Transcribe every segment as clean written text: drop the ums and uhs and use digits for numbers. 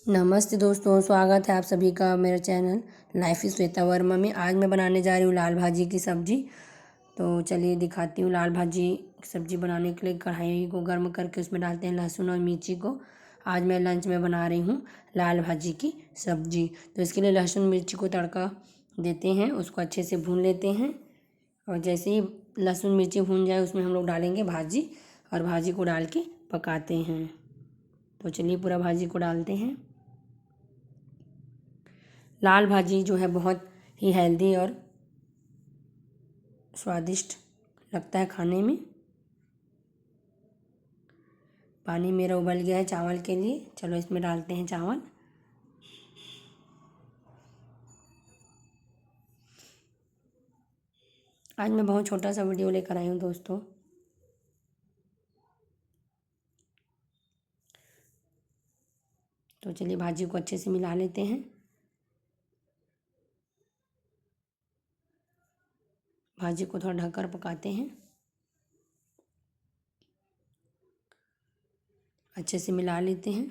नमस्ते दोस्तों, स्वागत है आप सभी का मेरे channel life is Shweta Verma में। आज मैं बनाने जा रही हूँ लाल भाजी की सब्ज़ी। तो चलिए दिखाती हूँ। लाल भाजी की सब्ज़ी बनाने के लिए कढ़ाई को गर्म करके उसमें डालते हैं लहसुन और मिर्ची को। आज मैं लंच में बना रही हूँ लाल भाजी की सब्ज़ी। तो इसके लिए लहसुन मिर्ची को तड़का देते हैं, उसको अच्छे से भून लेते हैं। और जैसे ही लहसुन मिर्ची भून जाए उसमें हम लोग डालेंगे भाजी और भाजी को डाल के पकाते हैं। तो चलिए पूरा भाजी को डालते हैं। लाल भाजी जो है बहुत ही हेल्दी और स्वादिष्ट लगता है खाने में। पानी मेरा उबल गया है चावल के लिए। चलो इसमें डालते हैं चावल। आज मैं बहुत छोटा सा वीडियो लेकर आई हूँ दोस्तों। तो चलिए भाजी को अच्छे से मिला लेते हैं। भाजी को थोड़ा ढककर पकाते हैं। अच्छे से मिला लेते हैं।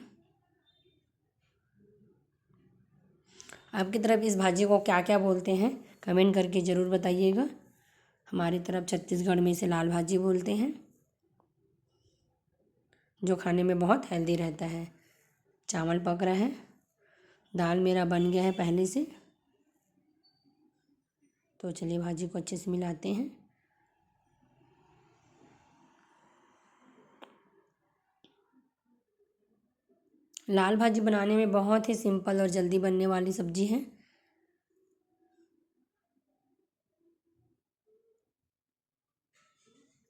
आपकी तरफ इस भाजी को क्या क्या बोलते हैं कमेंट करके ज़रूर बताइएगा। हमारी तरफ छत्तीसगढ़ में इसे लाल भाजी बोलते हैं, जो खाने में बहुत हेल्दी रहता है। चावल पक रहा है, दाल मेरा बन गया है पहले से। तो चलिए भाजी को अच्छे से मिलाते हैं। लाल भाजी बनाने में बहुत ही सिंपल और जल्दी बनने वाली सब्जी है।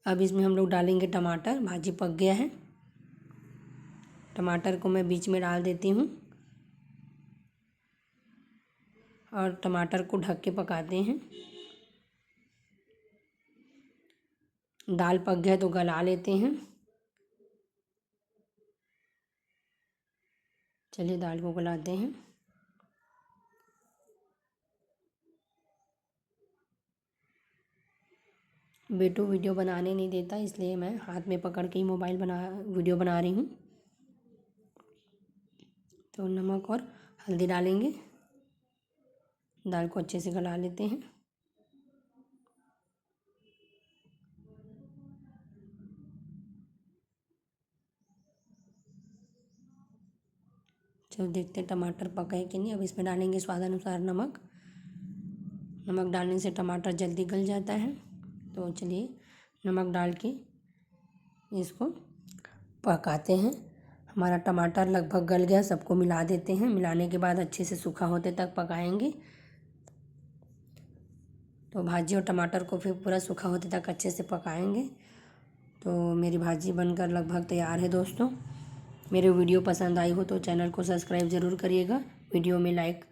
अब इसमें हम लोग डालेंगे टमाटर। भाजी पक गया है। टमाटर को मैं बीच में डाल देती हूँ और टमाटर को ढक के पकाते हैं। दाल पक गया तो गला लेते हैं। चलिए दाल को गलाते हैं। बेटू वीडियो बनाने नहीं देता, इसलिए मैं हाथ में पकड़ के ही वीडियो बना रही हूँ। तो नमक और हल्दी डालेंगे। दाल को अच्छे से गला लेते हैं। चलो देखते हैं टमाटर पका है कि नहीं। अब इसमें डालेंगे स्वादानुसार नमक। नमक डालने से टमाटर जल्दी गल जाता है। तो चलिए नमक डाल के इसको पकाते हैं। हमारा टमाटर लगभग गल गया, सबको मिला देते हैं। मिलाने के बाद अच्छे से सूखा होते तक पकाएंगे। तो भाजी और टमाटर को फिर पूरा सूखा होते तक अच्छे से पकाएंगे। तो मेरी भाजी बनकर लगभग तैयार है दोस्तों। मेरे वीडियो पसंद आई हो तो चैनल को सब्सक्राइब ज़रूर करिएगा। वीडियो में लाइक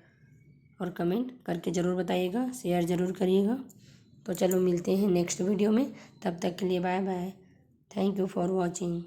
और कमेंट करके ज़रूर बताइएगा, शेयर ज़रूर करिएगा। तो चलो मिलते हैं नेक्स्ट वीडियो में। तब तक के लिए bye bye. Thank you for watching.